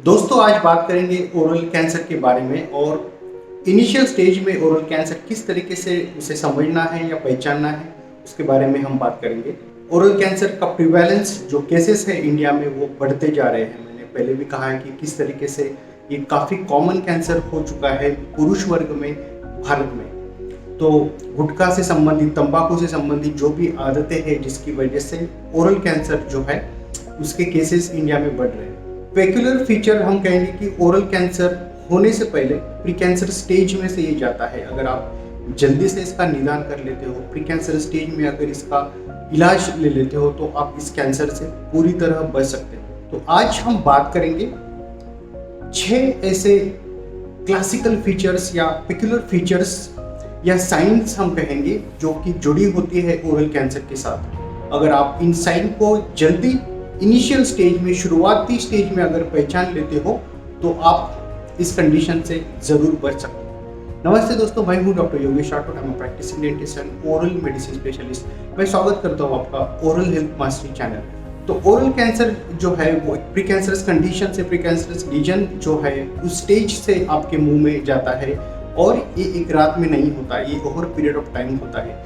दोस्तों आज बात करेंगे ओरल कैंसर के बारे में और इनिशियल स्टेज में ओरल कैंसर किस तरीके से उसे समझना है या पहचानना है उसके बारे में हम बात करेंगे। ओरल कैंसर का प्रिवेलेंस जो केसेस है इंडिया में वो बढ़ते जा रहे हैं। मैंने पहले भी कहा है कि किस तरीके से ये काफ़ी कॉमन कैंसर हो चुका है पुरुष वर्ग में भारत में। तो गुटखा से संबंधित, तंबाकू से संबंधित जो भी आदतें हैं जिसकी वजह से ओरल कैंसर जो है उसके केसेस इंडिया में बढ़ रहे हैं। पेक्यूलर फीचर हम कहेंगे कि ओरल कैंसर होने से पहले प्री कैंसर स्टेज में से ये जाता है। अगर आप जल्दी से इसका निदान कर लेते हो, प्री कैंसर स्टेज में अगर इसका इलाज ले लेते हो तो आप इस कैंसर से पूरी तरह बच सकते हो। तो आज हम बात करेंगे 6 ऐसे क्लासिकल फीचर्स या पेक्यूलर फीचर्स या साइंस हम कहेंगे जो कि जुड़ी होती है ओरल कैंसर के साथ। अगर आप इन साइन को जल्दी इनिशियल स्टेज में, शुरुआती स्टेज में अगर पहचान लेते हो तो आप इस कंडीशन से जरूर बच सकते हो। नमस्ते दोस्तों, मैं हूं डॉक्टर योगेश राठौड़, मैं practising dentist and oral medicine specialist. मैं स्वागत करता हूं आपका ओरल हेल्थ मास्टरी चैनल। तो ओरल कैंसर जो है वो प्री कैंसरस कंडीशन से, प्री कैंसरस लीजन जो है उस स्टेज से आपके मुंह में जाता है और ये एक रात में नहीं होता, ये ओवर पीरियड ऑफ टाइम होता है।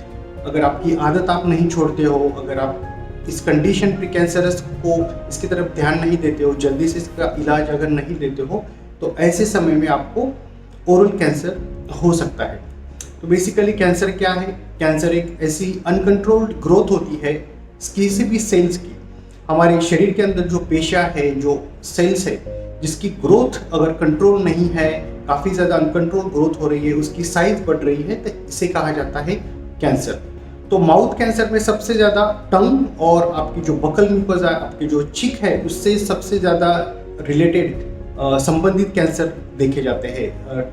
अगर आपकी आदत आप नहीं छोड़ते हो, अगर आप इस कंडीशन प्री कैंसरस को इसकी तरफ ध्यान नहीं देते हो, जल्दी से इसका इलाज अगर नहीं लेते हो तो ऐसे समय में आपको ओरल कैंसर हो सकता है। तो बेसिकली कैंसर क्या है? कैंसर एक ऐसी अनकंट्रोल्ड ग्रोथ होती है किसी भी सेल्स की। हमारे शरीर के अंदर जो पेशियां है, जो सेल्स है, जिसकी ग्रोथ अगर कंट्रोल नहीं है, काफ़ी ज़्यादा अनकंट्रोल ग्रोथ हो रही है, उसकी साइज बढ़ रही है, तो इसे कहा जाता है कैंसर। तो माउथ कैंसर में सबसे ज़्यादा टंग और आपकी जो बकल म्यूकोसा, आपकी जो चिक है, उससे सबसे ज़्यादा रिलेटेड संबंधित कैंसर देखे जाते हैं।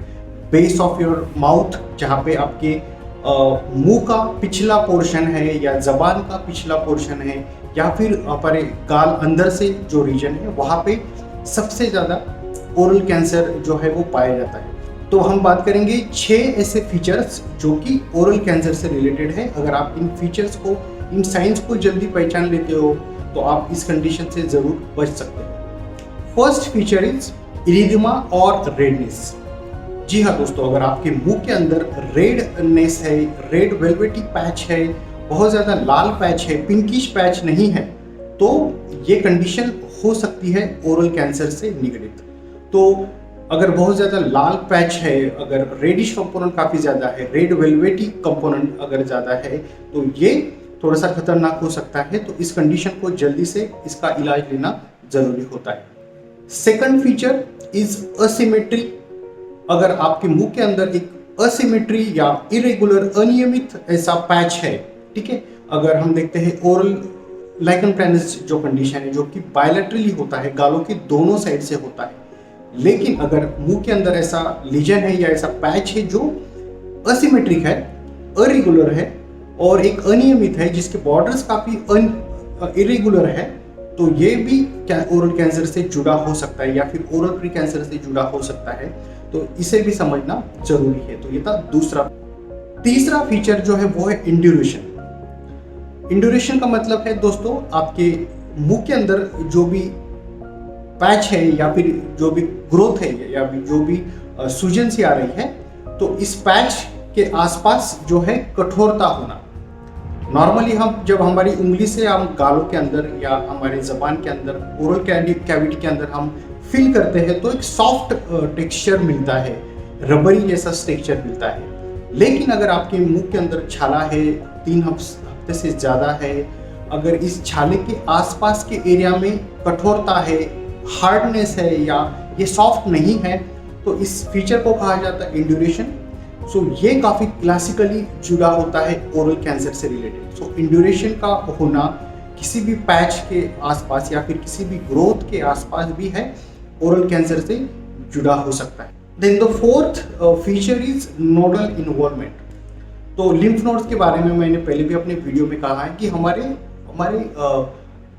बेस ऑफ योर माउथ, जहाँ पे आपके मुंह का पिछला पोर्शन है या जबान का पिछला पोर्शन है या फिर हमारे गाल अंदर से जो रीजन है वहाँ पे सबसे ज़्यादा ओरल कैंसर जो है वो पाया जाता है। तो हम बात करेंगे 6 ऐसे फीचर्स जो कि ओरल कैंसर से रिलेटेड है। अगर आप इन फीचर्स को, इन साइंस को जल्दी पहचान लेते हो तो आप इस कंडीशन से ज़रूर बच सकते हो। फर्स्ट फीचर इज इरिदिमा और रेडनेस। जी हाँ दोस्तों, अगर आपके मुंह के अंदर रेडनेस है, रेड वेलवेटी पैच है, बहुत ज़्यादा लाल पैच है, पिंकिश पैच नहीं है, तो ये कंडीशन हो सकती है ओरल कैंसर से निगडित। तो अगर बहुत ज़्यादा लाल पैच है, अगर रेडिश कंपोनेंट काफ़ी ज़्यादा है, रेड वेलवेटी कंपोनेंट अगर ज़्यादा है, तो ये थोड़ा सा खतरनाक हो सकता है। तो इस कंडीशन को जल्दी से इसका इलाज लेना ज़रूरी होता है। Second feature is asymmetry. अगर आपके मुंह के अंदर एक असिमेट्री या इरेगुलर, अनियमित ऐसा पैच है, ठीक है, अगर हम देखते हैं ओरल लाइकन प्लैनस जो कंडीशन है, जो कि बायलैटरली होता है, गालों के दोनों साइड से होता है, लेकिन अगर मुंह के अंदर ऐसा लीजन है या ऐसा पैच है जो असिमेट्रिक है, इरेगुलर है और एक अनियमित है, जिसके बॉर्डर्स काफ़ी इरेगुलर है, तो ये भी ओरल कैंसर से जुड़ा हो सकता है या फिर ओरल प्री कैंसर से जुड़ा हो सकता है। तो इसे भी समझना जरूरी है। तो ये था दूसरा। तीसरा फीचर जो है वो है इंड्यूरेशन। इंड्यूरेशन का मतलब है दोस्तों, आपके मुंह के अंदर जो भी पैच है या फिर जो भी ग्रोथ है या फिर जो भी सूजन सी आ रही है, तो इस पैच के आसपास जो है कठोरता होना। नॉर्मली हम जब हमारी उंगली से हम गालों के अंदर या हमारे जबान के अंदर, ओरल कैविटी के अंदर हम फील करते हैं तो एक सॉफ्ट टेक्सचर मिलता है, रबरी जैसा टेक्सचर मिलता है। लेकिन अगर आपके मुंह के अंदर छाला है, 3 हफ्ते से ज़्यादा है, अगर इस छाले के आसपास के एरिया में कठोरता है, हार्डनेस है या ये सॉफ्ट नहीं है, तो इस फीचर को कहा जाता है इंड्यूरेशन। सो ये काफ़ी क्लासिकली जुड़ा होता है ओरल कैंसर से रिलेटेड। सो इंड्यूरेशन का होना किसी भी पैच के आसपास या फिर किसी भी ग्रोथ के आसपास भी है, ओरल कैंसर से जुड़ा हो सकता है। Then the fourth feature is nodal involvement. तो लिम्फ नोड्स के बारे में मैंने पहले भी अपने वीडियो में कहा है कि हमारे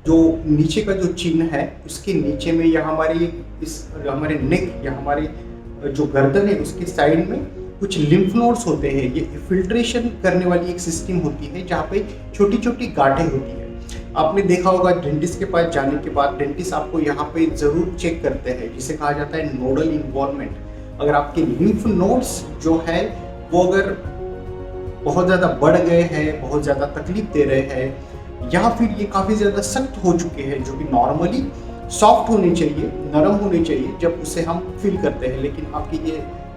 जो नीचे का जो चिन्ह है उसके नीचे में या हमारे नेक या हमारे जो गर्दन है उसके साइड में कुछ लिम्फ नोड्स होते हैं। ये फिल्ट्रेशन करने वाली एक सिस्टम होती है जहाँ पे छोटी छोटी गांठें होती है। आपने देखा होगा डेंटिस्ट के पास जाने के बाद डेंटिस्ट आपको यहाँ पे जरूर चेक करते हैं, जिसे कहा जाता है नोडल इन्वॉल्वमेंट। अगर आपके लिम्फ नोड्स जो है वो अगर बहुत ज़्यादा बढ़ गए हैं, बहुत ज़्यादा तकलीफ दे रहे हैं, या फिर ये काफ़ी ज़्यादा सख्त हो चुके हैं, जो कि नॉर्मली सॉफ्ट होने चाहिए, नरम होने चाहिए जब उसे हम फील करते हैं, लेकिन आपकी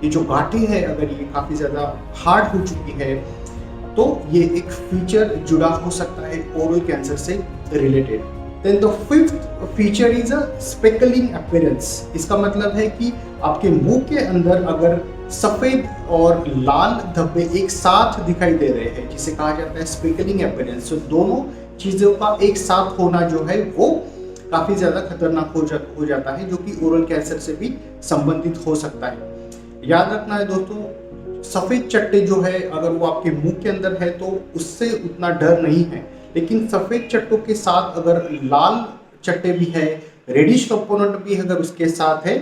ये जो गांठें हैं अगर ये काफ़ी ज़्यादा हार्ड हो चुकी है, तो ये एक फीचर जुड़ा हो सकता है ओरल कैंसर से related. Then the fifth feature is a speckling appearance. इसका मतलब है कि आपके मुंह के अंदर अगर सफेद और लाल धब्बे एक साथ दिखाई दे रहे हैं, जिसे कहा जाता है स्पेकलिंग अपीयरेंस। तो दोनों चीजों का एक साथ होना जो है वो काफी ज्यादा खतरनाक हो जाता है, जो कि ओरल कैंसर से भी संबंधित हो सकता है। याद रखना है दोस्तों, सफेद चट्टे जो है अगर वो आपके मुंह के अंदर है तो उससे उतना डर नहीं है, लेकिन सफेद चट्टों के साथ अगर लाल चट्टे भी है, रेडिश कंपोनेंट भी अगर उसके साथ है,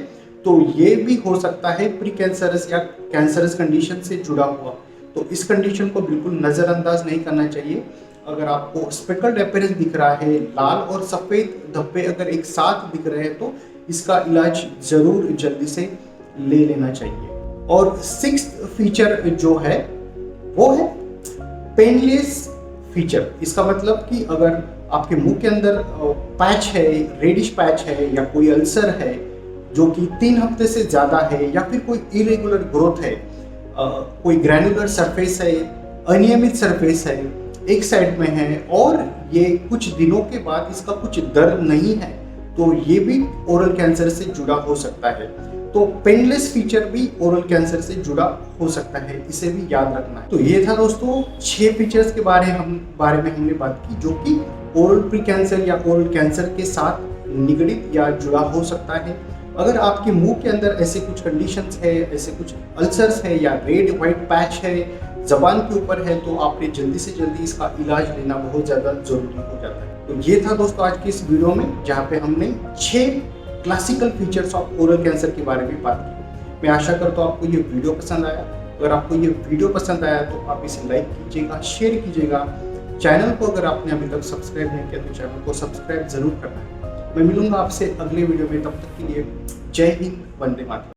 तो ये भी हो सकता है प्री कैंसरस या कैंसरस कंडीशन से जुड़ा हुआ। तो इस कंडीशन को बिल्कुल नज़रअंदाज नहीं करना चाहिए। अगर आपको स्पेकल्ड अपीयरेंस दिख रहा है, लाल और सफ़ेद धब्बे अगर एक साथ दिख रहे हैं, तो इसका इलाज ज़रूर जल्दी से ले लेना चाहिए। और सिक्स्थ फीचर जो है वो है पेनलेस फीचर। इसका मतलब कि अगर आपके मुंह के अंदर पैच है, रेडिश पैच है, या कोई अल्सर है जो कि 3 हफ्ते से ज़्यादा है, या फिर कोई इरेगुलर ग्रोथ है, कोई ग्रैनुलर सरफेस है, अनियमित सरफेस है, एक साइड में है, और ये कुछ दिनों के बाद इसका कुछ दर्द नहीं है, तो ये भी ओरल कैंसर से जुड़ा हो सकता है। तो पेनलेस फीचर भी ओरल कैंसर से जुड़ा हो सकता है, इसे भी याद रखना है। तो ये था दोस्तों 6 फीचर्स के बारे में हमने बात की, जो कि ओरल प्री कैंसर या ओरल कैंसर के साथ निगडित या जुड़ा हो सकता है। अगर आपके मुंह के अंदर ऐसे कुछ कंडीशंस है, ऐसे कुछ अल्सर्स है, या रेड वाइट पैच है, जबान के ऊपर है, तो आपने जल्दी से जल्दी इसका इलाज लेना बहुत ज़्यादा जरूरी हो जाता है। तो ये था दोस्तों आज की इस वीडियो में, जहाँ पे हमने 6 classical features of oral cancer के बारे में बात की। मैं आशा करता हूँ आपको ये वीडियो पसंद आया। अगर आपको ये वीडियो पसंद आया तो आप इसे लाइक कीजिएगा, शेयर कीजिएगा। चैनल को अगर आपने अभी तक सब्सक्राइब नहीं किया तो चैनल को सब्सक्राइब जरूर करना है। मैं मिलूंगा आपसे अगले वीडियो में, तब तक के लिए जय हिंद, वंदे मातरम।